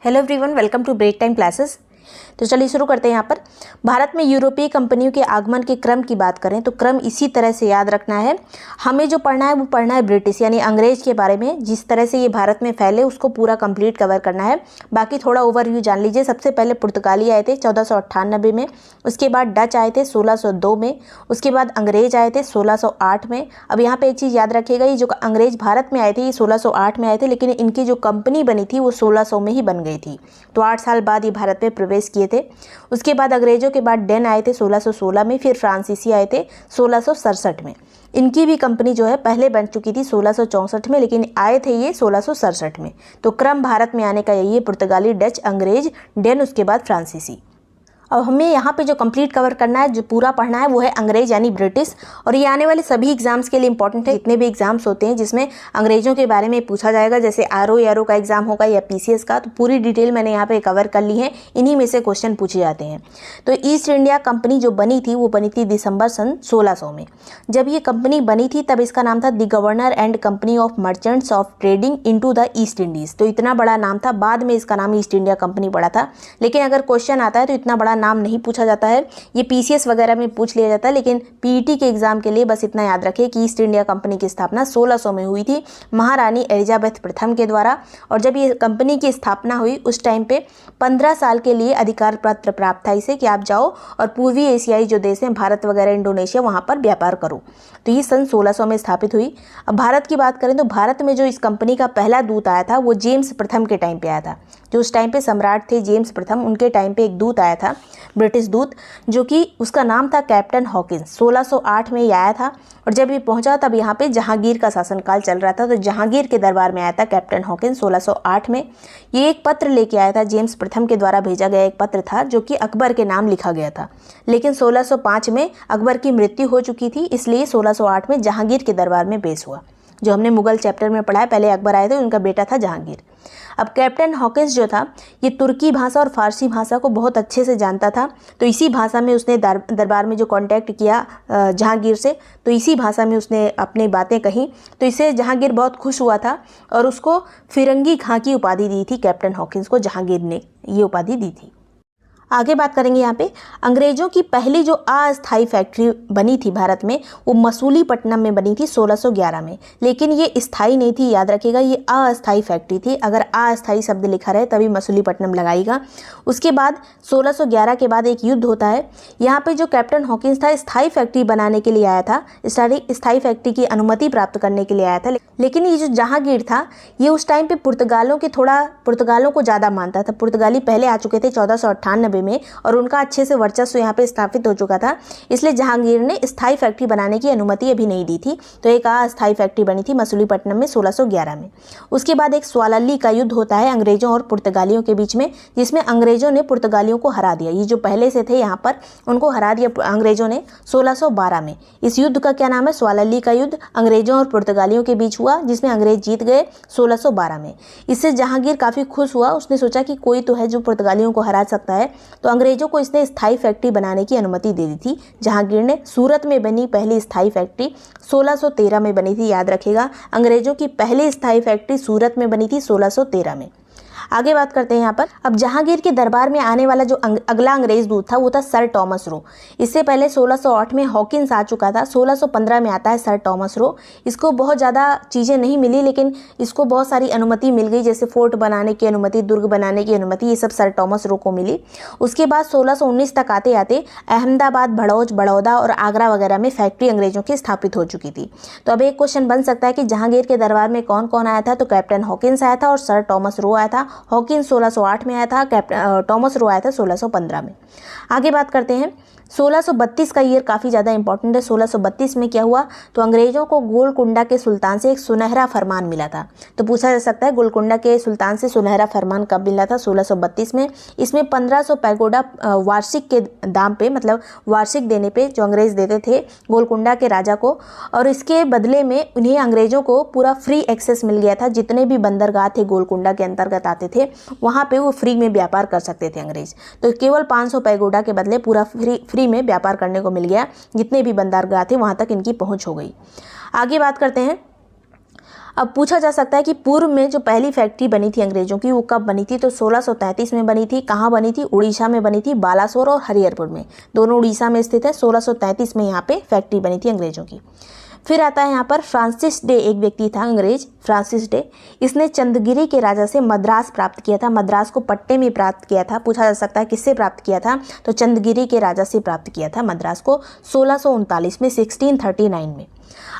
Hello everyone, welcome to Break Time Classes. तो चलिए शुरू करते हैं। यहाँ पर भारत में यूरोपीय कंपनियों के आगमन के क्रम की बात करें तो क्रम इसी तरह से याद रखना है। हमें जो पढ़ना है वो पढ़ना है ब्रिटिश यानी अंग्रेज के बारे में, जिस तरह से ये भारत में फैले उसको पूरा कंप्लीट कवर करना है। बाकी थोड़ा ओवरव्यू जान लीजिए। सबसे पहले पुर्तगाली आए थे 1498 में, उसके बाद डच आए थे 1602 में, उसके बाद अंग्रेज आए थे 1608 में। अब यहाँ पर एक चीज़ याद रखिएगा, ये जो अंग्रेज भारत में आए थे ये 1608 में आए थे, लेकिन इनकी जो कंपनी बनी थी वो 1600 में ही बन गई थी। तो 8 साल बाद ये भारत में प्रवेश किए थे। उसके बाद अंग्रेजों के बाद डेन आए थे 1616 में, फिर फ्रांसीसी आए थे 1667 में। इनकी भी कंपनी जो है पहले बन चुकी थी 1664 में, लेकिन आए थे ये 1667 में। तो क्रम भारत में आने का यही है, पुर्तगाली, डच, अंग्रेज, डेन, उसके बाद फ्रांसीसी। अब हमें यहाँ पे जो कंप्लीट कवर करना है, जो पूरा पढ़ना है वो है अंग्रेज यानी ब्रिटिश। और ये आने वाले सभी एग्जाम्स के लिए इंपॉर्टेंट है। जितने भी एग्जाम्स होते हैं जिसमें अंग्रेजों के बारे में पूछा जाएगा, जैसे आरओ का एग्जाम होगा या पीसीएस का, तो पूरी डिटेल मैंने यहाँ पे कवर कर ली है। इन्हीं में से क्वेश्चन पूछे जाते हैं। तो ईस्ट इंडिया कंपनी जो बनी थी वो बनी थी दिसंबर सन 1600 में। जब ये कंपनी बनी थी तब इसका नाम था the governor and company of merchants of trading into the east Indies. तो इतना बड़ा नाम था, बाद में इसका नाम ईस्ट इंडिया कंपनी पड़ा था। लेकिन अगर क्वेश्चन आता है तो इतना बड़ा नाम नहीं पूछा जाता है। ये पीसीएस वगैरह में पूछ लिया जाता है, लेकिन पीईटी के एग्जाम के लिए बस इतना याद रखिए कि ईस्ट इंडिया कंपनी की स्थापना 1600 में हुई थी महारानी एलिजाबेथ प्रथम के द्वारा। और जब ये कंपनी की स्थापना हुई उस टाइम पे 15 साल के लिए अधिकार पत्र प्राप्त था इसे कि आप जाओ और पूर्वी एशियाई जो देश हैं भारत वगैरह, इंडोनेशिया, वहाँ पर व्यापार करो। तो ये सन 1600 में स्थापित हुई। अब भारत की बात करें तो भारत में जो इस कंपनी का पहला दूत आया था वो जेम्स प्रथम के टाइम पे आया था। जो उस टाइम पे सम्राट थे जेम्स प्रथम, उनके टाइम पे एक दूत आया था, ब्रिटिश दूत, जो कि उसका नाम था कैप्टन हॉकिंस। 1608 में ये आया था और जब ये पहुंचा तब यहाँ पे जहांगीर का शासनकाल चल रहा था। तो जहांगीर के दरबार में आया था कैप्टन हॉकिंस 1608 में। ये एक पत्र लेके आया था, जेम्स प्रथम के द्वारा भेजा गया एक पत्र था जो कि अकबर के नाम लिखा गया था। लेकिन 1605 में अकबर की मृत्यु हो चुकी थी, इसलिए 1608 में जहांगीर के दरबार में पेश हुआ। जो हमने मुगल चैप्टर में पढ़ा है, पहले अकबर आए थे, उनका बेटा था जहांगीर। अब कैप्टन हॉकिंस जो था ये तुर्की भाषा और फारसी भाषा को बहुत अच्छे से जानता था। तो इसी भाषा में उसने दरबार में जो कांटेक्ट किया जहांगीर से, तो इसी भाषा में उसने अपनी बातें कही। तो इससे जहांगीर बहुत खुश हुआ था और उसको फिरंगी खां की उपाधि दी थी। कैप्टन हॉकिंस को जहांगीर ने ये उपाधि दी थी। आगे बात करेंगे यहाँ पे अंग्रेजों की पहली जो अस्थायी फैक्ट्री बनी थी भारत में वो मसूलीपट्टनम में बनी थी 1611 में। लेकिन ये स्थायी नहीं थी, याद रखिएगा, ये अस्थायी फैक्ट्री थी। अगर अस्थायी शब्द लिखा रहे तभी मसूलीपट्टनम लगाइएगा। उसके बाद 1611 के बाद एक युद्ध होता है। यहाँ पे जो कैप्टन हॉकिंस था स्थायी फैक्ट्री बनाने के लिए आया था, स्थायी फैक्ट्री की अनुमति प्राप्त करने के लिए आया था। लेकिन ये जो जहांगीर था ये उस टाइम पे पुर्तगालों को ज़्यादा मानता था। पुर्तगाली पहले आ चुके थे 1498 में और उनका अच्छे से वर्चस्व यहाँ पे स्थापित हो चुका था, इसलिए जहांगीर ने स्थायी फैक्ट्री बनाने की अनुमति अभी नहीं दी थी। तो एक अस्थायी फैक्ट्री बनी थी मसूलीपट्टनम में 1611 में। उसके बाद एक स्वालल्ली का युद्ध होता है अंग्रेजों और पुर्तगालियों के बीच में, जिसमें अंग्रेजों ने पुर्तगालियों को हरा दिया। ये जो पहले से थे यहाँ पर उनको हरा दिया अंग्रेजों ने 1612 में। इस युद्ध का क्या नाम है? स्वालल्ली का युद्ध अंग्रेजों और पुर्तगालियों के बीच हुआ, जिसमें अंग्रेज जीत गए 1612 में। इससे जहांगीर काफ़ी खुश हुआ। उसने सोचा कि कोई तो है जो पुर्तगालियों को हरा सकता है, तो अंग्रेजों को इसने स्थायी फैक्ट्री बनाने की अनुमति दे दी थी। जहांगीर ने सूरत में बनी पहली स्थायी फैक्ट्री 1613 में बनी थी, याद रखिएगा। अंग्रेजों की पहली स्थायी फैक्ट्री सूरत में बनी थी 1613 में। आगे बात करते हैं यहाँ पर। अब जहांगीर के दरबार में आने वाला जो अगला अंग्रेज दूत था वो था सर टॉमस रो। इससे पहले 1608 में हॉकिंस आ चुका था, 1615 में आता है सर टॉमस रो। इसको बहुत ज़्यादा चीज़ें नहीं मिली, लेकिन इसको बहुत सारी अनुमति मिल गई, जैसे फोर्ट बनाने की अनुमति, दुर्ग बनाने की अनुमति, ये सब सर टॉमस रो को मिली। उसके बाद 1619 तक आते आते अहमदाबाद, भड़ौच, बड़ौदा और आगरा वगैरह में फैक्ट्री अंग्रेजों की स्थापित हो चुकी थी। तो अब एक क्वेश्चन बन सकता है कि जहांगीर के दरबार में कौन कौन आया था? तो कैप्टन हॉकिंस आया था और सर टॉमस रो आया था। हॉकिंस 1608 में आया था, टॉमस रो आया था 1615 में। आगे बात करते हैं 1632 का ईयर काफ़ी ज़्यादा इंपॉर्टेंट है। 1632 में क्या हुआ? तो अंग्रेजों को गोलकुंडा के सुल्तान से एक सुनहरा फरमान मिला था। तो पूछा जा सकता है गोलकुंडा के सुल्तान से सुनहरा फरमान कब मिला था? 1632 में। इसमें 1500 पैगोडा वार्षिक के दाम पे, मतलब वार्षिक देने पे जो अंग्रेज देते थे गोलकुंडा के राजा को, और इसके बदले में उन्हें अंग्रेजों को पूरा फ्री एक्सेस मिल गया था। जितने भी बंदरगाह थे गोलकुंडा के अंतर्गत आते थे वहाँ पे वो फ्री में व्यापार कर सकते थे अंग्रेज। तो केवल 500 पैगोडा के बदले पूरा फ्री में व्यापार करने को मिल गया। जितने भी बंदरगाह थे वहां तक इनकी पहुंच हो गई। आगे बात करते हैं अब पूछा जा सकता है कि पूर्व में जो पहली फैक्ट्री बनी थी अंग्रेजों की वो कब बनी थी, तो 1633 में बनी थी। कहाँ बनी थी? उड़ीसा में बनी थी, बालासोर और हरिहरपुर में, दोनों उड़ीसा में स्थित है। 1633 में यहाँ पे फैक्ट्री बनी थी अंग्रेजों की। फिर आता है यहाँ पर फ्रांसिस डे, एक व्यक्ति था अंग्रेज फ्रांसिस डे। इसने चंद्रगिरी के राजा से मद्रास प्राप्त किया था, मद्रास को पट्टे में प्राप्त किया था। पूछा जा सकता है किससे प्राप्त किया था, तो चंद्रगिरी के राजा से प्राप्त किया था मद्रास को 1639 में, 1639 में।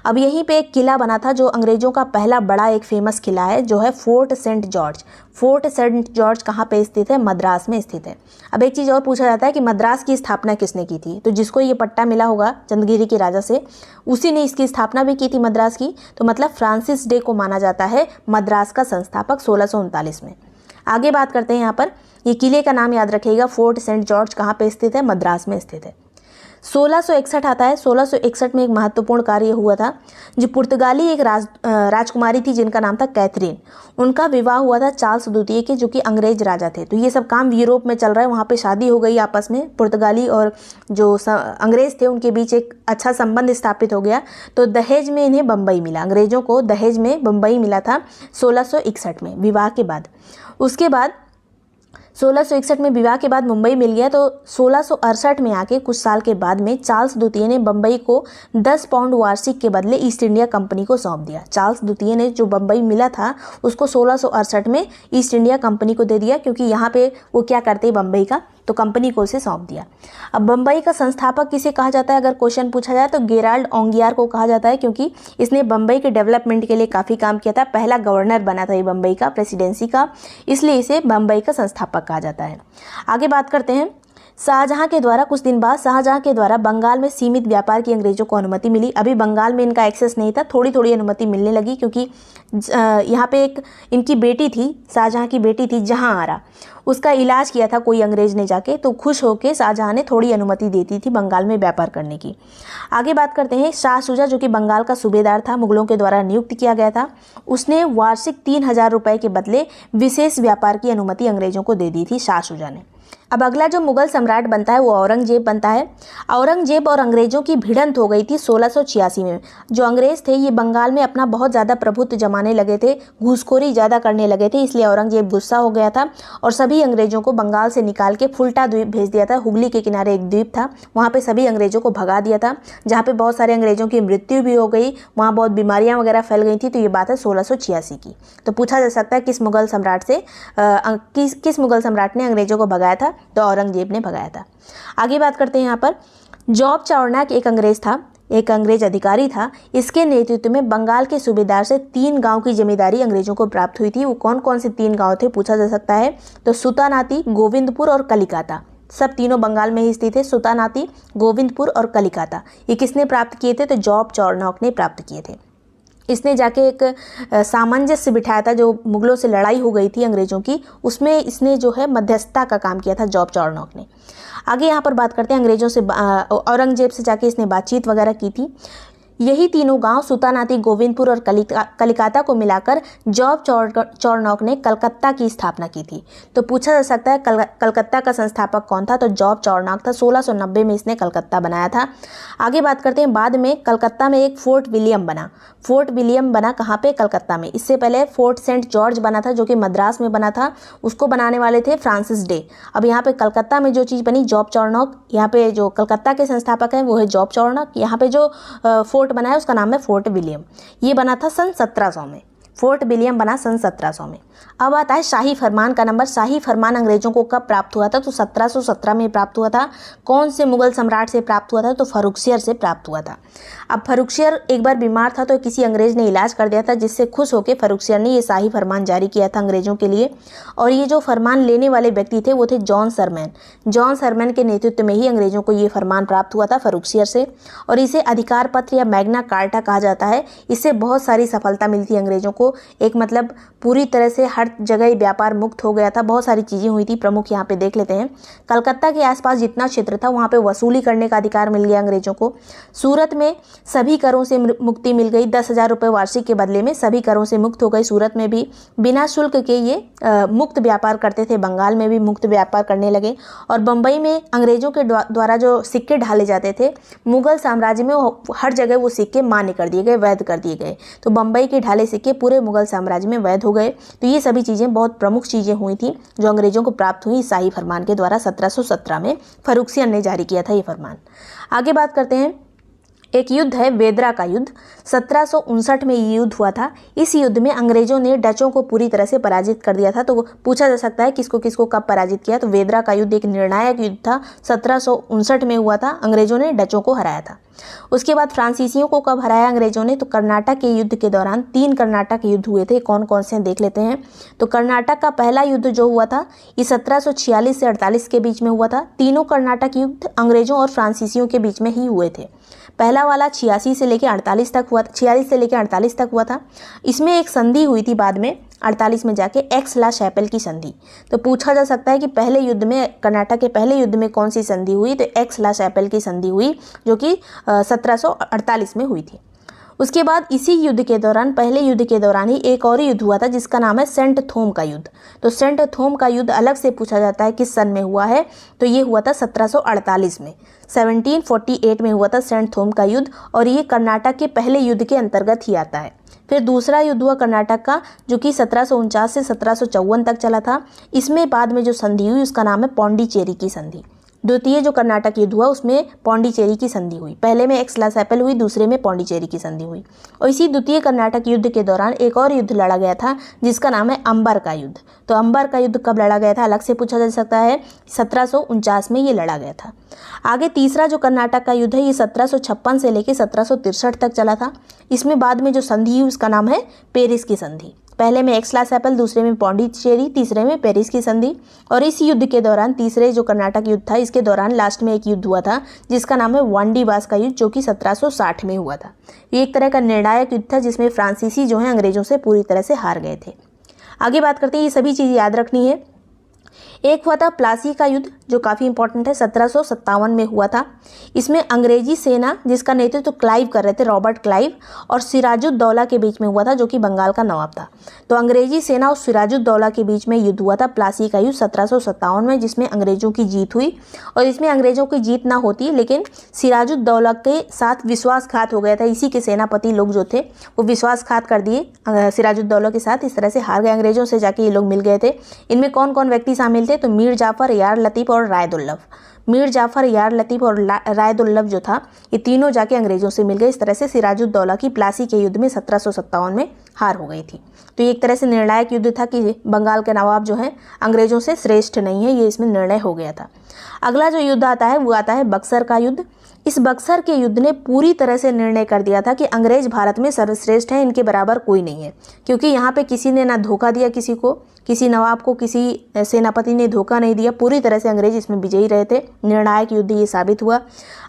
अब यहीं पे एक किला बना था जो अंग्रेजों का पहला बड़ा एक फेमस किला है, जो है Fort Saint George. Fort Saint George कहाँ पे स्थित है? मद्रास में स्थित है। अब एक चीज़ और पूछा जाता है कि मद्रास की स्थापना किसने की थी, तो जिसको ये पट्टा मिला होगा चंद्रगिरी के राजा से, उसी ने इसकी स्थापना भी की थी मद्रास की। तो मतलब फ्रांसिस डे को माना जाता है मद्रास का संस्थापक 1639 में। आगे बात करते हैं यहाँ पर, ये किले का नाम याद रखिएगा, फोर्ट सेंट जॉर्ज कहाँ पे स्थित है? मद्रास में स्थित है। 1661 आता है। 1661 में एक महत्वपूर्ण कार्य हुआ था, जो पुर्तगाली एक राजकुमारी थी जिनका नाम था कैथरीन। उनका विवाह हुआ था चार्ल्स द्वितीय के, जो कि अंग्रेज राजा थे। तो ये सब काम यूरोप में चल रहा है, वहाँ पे शादी हो गई आपस में, पुर्तगाली और जो अंग्रेज थे उनके बीच एक अच्छा संबंध स्थापित हो गया। तो दहेज में इन्हें बम्बई मिला, अंग्रेजों को दहेज में बम्बई मिला था 1661 में विवाह के बाद। उसके बाद 1661 में विवाह के बाद मुंबई मिल गया। तो 1668 में आके कुछ साल के बाद में चार्ल्स द्वितीय ने बम्बई को 10 पाउंड वार्षिक के बदले ईस्ट इंडिया कंपनी को सौंप दिया। चार्ल्स द्वितीय ने जो बम्बई मिला था उसको 1668 में ईस्ट इंडिया कंपनी को दे दिया, क्योंकि यहाँ पे वो क्या करते बम्बई का, तो कंपनी को उसे सौंप दिया। अब बम्बई का संस्थापक किसे कहा जाता है, अगर क्वेश्चन पूछा जाए तो गेराल्ड ओंगियार को कहा जाता है, क्योंकि इसने बम्बई के डेवलपमेंट के लिए काफ़ी काम किया था। पहला गवर्नर बना था ये बम्बई का, प्रेसिडेंसी का, इसलिए इसे बम्बई का संस्थापक कहा जाता है। आगे बात करते हैं, शाहजहां के द्वारा कुछ दिन बाद शाहजहां के द्वारा बंगाल में सीमित व्यापार की अंग्रेजों को अनुमति मिली। अभी बंगाल में इनका एक्सेस नहीं था, थोड़ी थोड़ी अनुमति मिलने लगी, क्योंकि यहाँ पे एक इनकी बेटी थी, शाहजहां की बेटी थी जहां आरा, उसका इलाज किया था कोई अंग्रेज ने जाके, तो खुश होकर शाहजहां ने थोड़ी अनुमति देती थी बंगाल में व्यापार करने की। आगे बात करते हैं, शाह शुजा जो कि बंगाल का सूबेदार था, मुगलों के द्वारा नियुक्त किया गया था, उसने वार्षिक 3000 रुपये के बदले विशेष व्यापार की अनुमति अंग्रेजों को दे दी थी शाह शुजा ने। अब अगला जो मुगल सम्राट बनता है वो औरंगजेब बनता है। औरंगजेब और अंग्रेजों की भिड़ंत हो गई थी 1686 में। जो अंग्रेज थे ये बंगाल में अपना बहुत ज़्यादा प्रभुत्व जमाने लगे थे, घूसखोरी ज़्यादा करने लगे थे, इसलिए औरंगजेब गुस्सा हो गया था और सभी अंग्रेजों को बंगाल से निकाल के फुल्टा द्वीप भेज दिया था। हुगली के किनारे एक द्वीप था, वहाँ पर सभी अंग्रेजों को भगा दिया था, जहाँ पर बहुत सारे अंग्रेजों की मृत्यु भी हो गई, वहाँ बहुत बीमारियाँ वगैरह फैल गई थी। तो ये बात है 1686 की। तो पूछा जा सकता है किस मुगल सम्राट से किस मुगल सम्राट ने अंग्रेजों को भगाया था, तो औरंगजेब ने भगाया था। आगे बात करते हैं, यहाँ पर जॉब चार्नक एक अंग्रेज था, एक अंग्रेज अधिकारी था। इसके नेतृत्व में बंगाल के सूबेदार से 3 गांव की जमींदारी अंग्रेजों को प्राप्त हुई थी। वो कौन कौन से 3 गांव थे पूछा जा सकता है, तो सुतानाती, गोविंदपुर और कलिकाता, सब तीनों बंगाल में ही स्थित है। सुतानाती, गोविंदपुर और कलिकाता ये किसने प्राप्त किए थे, तो जॉब चार्नक ने प्राप्त किए थे। इसने जाके एक सामंजस्य बिठाया था, जो मुगलों से लड़ाई हो गई थी अंग्रेजों की, उसमें इसने जो है मध्यस्थता का काम किया था जॉब चार्नक ने। आगे यहाँ पर बात करते हैं, अंग्रेजों से औरंगजेब से जाके इसने बातचीत वगैरह की थी। यही तीनों गांव सुतानाती, गोविंदपुर और कलिकाता को मिलाकर जॉब चार्नक ने कलकत्ता की स्थापना की थी। तो पूछा जा सकता है कलकत्ता का संस्थापक कौन था, तो जॉब चार्नक था। 1690 में इसने कलकत्ता बनाया था। आगे बात करते हैं, बाद में कलकत्ता में एक फोर्ट विलियम बना। फोर्ट विलियम बना कहाँ पे, कलकत्ता में। इससे पहले फोर्ट सेंट जॉर्ज बना था, जो कि मद्रास में बना था, उसको बनाने वाले थे फ्रांसिस डे। अब यहाँ पे कलकत्ता में जो चीज़ बनी जॉब चार्नक, यहाँ पे जो कलकत्ता के संस्थापक हैं वो है जॉब चार्नक। यहाँ पे जो फोर्ट बना है उसका नाम है फोर्ट विलियम। ये बना था सन 1700 में। फोर्ट विलियम बना सन 1700 में। अब आता है शाही फरमान का नंबर। शाही फरमान अंग्रेजों को कब प्राप्त हुआ था, तो 1717 में प्राप्त हुआ था। कौन से मुगल सम्राट से प्राप्त हुआ था, तो फर्रुखसियर से प्राप्त हुआ था। अब फर्रुखसियर एक बार बीमार था तो किसी अंग्रेज ने इलाज कर दिया था, जिससे खुश होकर फर्रुखसियर ने ये शाही फरमान जारी किया था अंग्रेजों के लिए। और ये जो फरमान लेने वाले व्यक्ति थे वो थे जॉन सरमैन। जॉन सरमैन के नेतृत्व में ही अंग्रेजों को ये फरमान प्राप्त हुआ था फर्रुखसियर से, और इसे अधिकार पत्र या मैग्ना कार्टा कहा जाता है। इससे बहुत सारी सफलता मिली थी अंग्रेजों को एक मतलब पूरी तरह से हर जगह व्यापार मुक्त हो गया था। बहुत सारी चीज़ें हुई थी, प्रमुख यहाँ पे देख लेते हैं। कलकत्ता के आसपास जितना क्षेत्र था वहाँ पे वसूली करने का अधिकार मिल गया अंग्रेजों को। सूरत में सभी करों से मुक्ति मिल गई, 10,000 रुपये वार्षिक के बदले में सभी करों से मुक्त हो गए। सूरत में भी बिना शुल्क के ये मुक्त व्यापार करते थे। बंगाल में भी मुक्त व्यापार करने लगे। और बम्बई में अंग्रेजों के द्वारा जो सिक्के ढाले जाते थे, मुगल साम्राज्य में हर जगह वो सिक्के मान्य कर दिए गए, वैध कर दिए गए। तो बम्बई के ढाले सिक्के पूरे मुगल साम्राज्य में वैध हो गए। तो ये सभी चीज़ें बहुत प्रमुख चीज़ें हुई थी जो अंग्रेजों को प्राप्त हुई शाही फरमान के द्वारा। 1717 में फर्रुखसियन ने जारी किया था ये फरमान। आगे बात करते हैं, एक युद्ध है वेदरा का युद्ध। 1759 में ये युद्ध हुआ था। इस युद्ध में अंग्रेजों ने डचों को पूरी तरह से पराजित कर दिया था। तो पूछा जा सकता है किसको किसको कब पराजित किया। तो वेदरा का युद्ध एक निर्णायक युद्ध था, 1759 में हुआ था। अंग्रेजों ने डचों को हराया था। उसके बाद फ्रांसीसियों को कब हराया अंग्रेजों ने, तो कर्नाटक के युद्ध के दौरान 3 कर्नाटक युद्ध हुए थे। कौन कौन से देख लेते हैं। तो कर्नाटक का पहला युद्ध जो हुआ था ये 1746 से 48 के बीच में हुआ था। तीनों कर्नाटक युद्ध अंग्रेजों और फ्रांसीसियों के बीच में ही हुए थे। पहला वाला 46 से लेकर 48 तक हुआ, 46 से लेकर 48 तक हुआ था। इसमें एक संधि हुई थी बाद में 48 में जाके, एक्स-ला-शैपेल की संधि। तो पूछा जा सकता है कि पहले युद्ध में, कर्नाटक के पहले युद्ध में कौन सी संधि हुई, तो एक्स-ला-शैपेल की संधि हुई जो कि 1748 में हुई थी। उसके बाद इसी युद्ध के दौरान, पहले युद्ध के दौरान ही एक और युद्ध हुआ था जिसका नाम है सेंट थोम का युद्ध। तो सेंट थोम का युद्ध अलग से पूछा जाता है किस सन में हुआ है, तो ये हुआ था 1748 में, 1748 में हुआ था सेंट थोम का युद्ध। और ये कर्नाटक के पहले युद्ध के अंतर्गत ही आता है। फिर दूसरा युद्ध हुआ कर्नाटक का जो कि 1749 से 1754 तक चला था। इसमें बाद में जो संधि हुई उसका नाम है पौंडीचेरी की संधि। द्वितीय जो कर्नाटक युद्ध हुआ उसमें पौंडीचेरी की संधि हुई। पहले में एक्स-ला-शैपेल हुई, दूसरे में पौंडीचेरी की संधि हुई। और इसी द्वितीय कर्नाटक युद्ध के दौरान एक और युद्ध लड़ा गया था जिसका नाम है अंबर का युद्ध। तो अंबर का युद्ध कब लड़ा गया था अलग से पूछा जा सकता है, 1749 में ये लड़ा गया था। आगे तीसरा जो कर्नाटक का युद्ध है ये 1756 से लेकर 1763 तक चला था। इसमें बाद में जो संधि हुई उसका नाम है पेरिस की संधि। पहले में एक्स-ला-शैपेल, दूसरे में पौंडीचेरी, तीसरे में पेरिस की संधि। और इस युद्ध के दौरान, तीसरे जो कर्नाटक युद्ध था इसके दौरान लास्ट में एक युद्ध हुआ था जिसका नाम है वांडीवास का युद्ध जो कि 1760 में हुआ था। ये एक तरह का निर्णायक युद्ध था जिसमें फ्रांसीसी जो है अंग्रेजों से पूरी तरह से हार गए थे। आगे बात करते हैं, ये सभी चीज़ याद रखनी है। एक हुआ था प्लासी का युद्ध जो काफ़ी इंपॉर्टेंट है, 1757 में हुआ था। इसमें अंग्रेजी सेना जिसका नेतृत्व क्लाइव कर रहे थे, रॉबर्ट क्लाइव, और सिराजुद्दौला के बीच में हुआ था जो कि बंगाल का नवाब था। तो अंग्रेजी सेना और सिराजुद्दौला के बीच में युद्ध हुआ था प्लासी का युद्ध 1757 में, जिसमें अंग्रेजों की जीत हुई। और इसमें अंग्रेजों की जीत ना होती लेकिन सिराजुद्दौला के साथ विश्वासघात हो गया था। इसी के सेनापति लोग जो थे वो विश्वासघात कर दिए सिराजुद्दौला के साथ, इस तरह से हार गए अंग्रेजों से जाके ये लोग मिल गए थे। इनमें कौन कौन व्यक्ति शामिल थे, तो मीर जाफर, यार लतीफ़ और रायदुल्लभ। मीर जाफर, यार लतीफ़ और रायदुल्लभ जो था ये तीनों जाके अंग्रेजों से मिल गए। इस तरह से सिराजुद्दौला की प्लासी के युद्ध में 1757 में हार हो गई थी। तो ये एक तरह से निर्णायक युद्ध था कि बंगाल के नवाब जो हैं अंग्रेजों से श्रेष्ठ नहीं है, ये इसमें निर्णय हो गया था। अगला जो युद्ध आता है वो आता है बक्सर का युद्ध। इस बक्सर के युद्ध ने पूरी तरह से निर्णय कर दिया था कि अंग्रेज भारत में सर्वश्रेष्ठ हैं, इनके बराबर कोई नहीं है। क्योंकि यहाँ पे किसी ने ना धोखा दिया किसी को, किसी नवाब को किसी सेनापति ने धोखा नहीं दिया। पूरी तरह से अंग्रेज इसमें विजयी रहे थे। निर्णायक युद्ध ये साबित हुआ।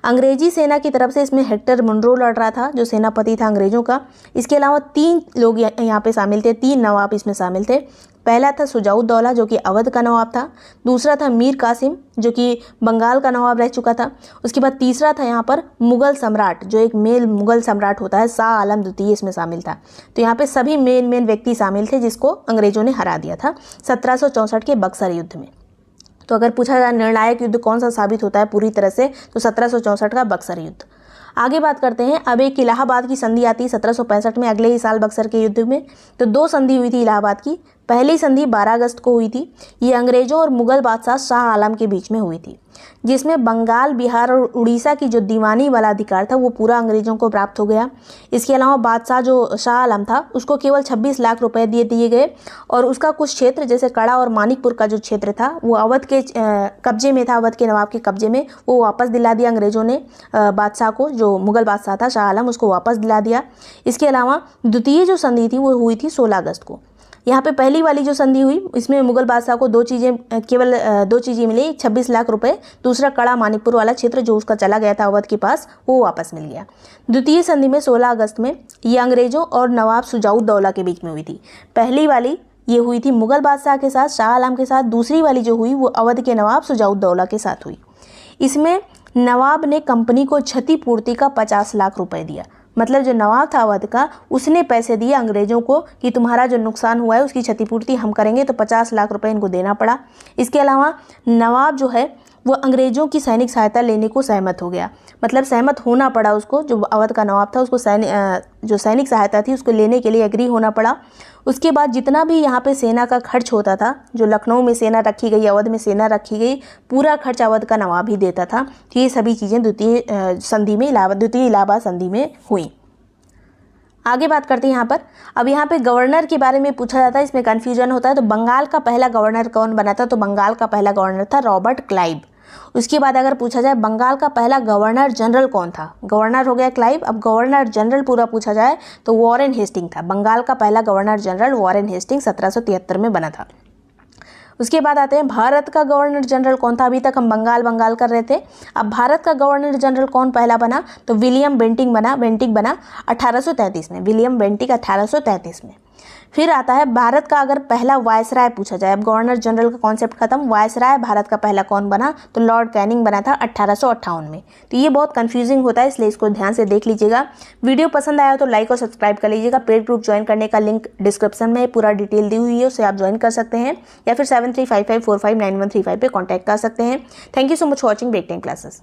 अंग्रेजी सेना की तरफ से इसमें हेक्टर मुनरो लड़ रहा था जो सेनापति था अंग्रेजों का। इसके अलावा 3 लोग यहाँ पे शामिल थे, 3 नवाब इसमें शामिल थे। पहला था सुजाउद्दौला जो कि अवध का नवाब था। दूसरा था मीर कासिम जो कि बंगाल का नवाब रह चुका था। उसके बाद तीसरा था यहाँ पर मुगल सम्राट, जो एक मेल मुगल सम्राट होता है, शाह आलम द्वितीय इसमें शामिल था। तो यहाँ पे सभी मेन व्यक्ति शामिल थे जिसको अंग्रेजों ने हरा दिया था 1764 के बक्सर युद्ध में। तो अगर पूछा जाए निर्णायक युद्ध कौन सा साबित होता है पूरी तरह से, तो 1764 का बक्सर युद्ध। आगे बात करते हैं, अब एक इलाहाबाद की संधि आती है 1765 में, अगले ही साल बक्सर के युद्ध में। तो 2 संधि हुई थी इलाहाबाद की। पहली संधि 12 अगस्त को हुई थी। ये अंग्रेजों और मुगल बादशाह शाह आलम के बीच में हुई थी, जिसमें बंगाल, बिहार और उड़ीसा की जो दीवानी वाला अधिकार था वो पूरा अंग्रेजों को प्राप्त हो गया। इसके अलावा बादशाह जो शाह आलम था उसको केवल 26 लाख रुपए दिए गए और उसका कुछ क्षेत्र जैसे कड़ा और मानिकपुर का जो क्षेत्र था वो अवध के कब्जे में था, अवध के नवाब के कब्जे में, वो वापस दिला दिया अंग्रेजों ने बादशाह को। जो मुगल बादशाह था शाह आलम उसको वापस दिला दिया। इसके अलावा द्वितीय जो संधि थी वो हुई थी 16 अगस्त को। यहाँ पे पहली वाली जो संधि हुई इसमें मुगल बादशाह को केवल दो चीज़ें मिली, 26 लाख रुपए, दूसरा कड़ा मानिकपुर वाला क्षेत्र जो उसका चला गया था अवध के पास वो वापस मिल गया। द्वितीय संधि में 16 अगस्त में ये अंग्रेजों और नवाब शुजाउद्दौला के बीच में हुई थी। पहली वाली ये हुई थी मुगल बादशाह के साथ, शाह आलम के साथ। दूसरी वाली जो हुई वो अवध के नवाब शुजाउद्दौला के साथ हुई। इसमें नवाब ने कंपनी को क्षतिपूर्ति का 50 लाख रुपए दिया। मतलब जो नवाब था अवध का उसने पैसे दिए अंग्रेज़ों को कि तुम्हारा जो नुकसान हुआ है उसकी क्षतिपूर्ति हम करेंगे, तो 50 लाख रुपए इनको देना पड़ा। इसके अलावा नवाब जो है वो अंग्रेज़ों की सैनिक सहायता लेने को सहमत हो गया। मतलब सहमत होना पड़ा उसको, जो अवध का नवाब था उसको जो सैनिक सहायता थी उसको लेने के लिए एग्री होना पड़ा। उसके बाद जितना भी यहाँ पे सेना का खर्च होता था, जो लखनऊ में सेना रखी गई, अवध में सेना रखी गई, पूरा खर्च अवध का नवाब ही देता था। तो ये सभी चीज़ें द्वितीय इलाहाबाद संधि में हुई। आगे बात करते हैं यहाँ पर। अब यहाँ पे गवर्नर के बारे में पूछा जाता है, इसमें कन्फ्यूजन होता है। तो बंगाल का पहला गवर्नर कौन बना था? तो बंगाल का पहला गवर्नर था रॉबर्ट क्लाइव। उसके बाद अगर पूछा जाए बंगाल का पहला गवर्नर जनरल कौन था? गवर्नर हो गया क्लाइव, अब गवर्नर जनरल पूरा पूछा जाए तो वॉरेन हेस्टिंग था। बंगाल का पहला गवर्नर जनरल वॉरेन हेस्टिंग 1773 में बना था। उसके बाद आते हैं भारत का गवर्नर जनरल कौन था? अभी तक हम बंगाल कर रहे थे। अब भारत का गवर्नर जनरल कौन पहला बना? तो विलियम बेंटिक बना 1833 में। विलियम बेंटिक 1833 में। फिर आता है भारत का अगर पहला वायसराय पूछा जाए, अब गवर्नर जनरल का कॉन्सेप्ट खत्म, वायसराय भारत का पहला कौन बना? तो लॉर्ड कैनिंग बना था 1858 में। तो ये बहुत कंफ्यूजिंग होता है, इसलिए इसको ध्यान से देख लीजिएगा। वीडियो पसंद आया तो लाइक और सब्सक्राइब कर लीजिएगा। पेड ग्रुप ज्वाइन करने का लिंक डिस्क्रिप्शन में पूरा डिटेल दी हुई है, उससे आप ज्वाइन कर सकते हैं, या फिर 7355459135 पे कॉन्टैक्ट कर सकते हैं। Thank you so much for watching Break Time classes.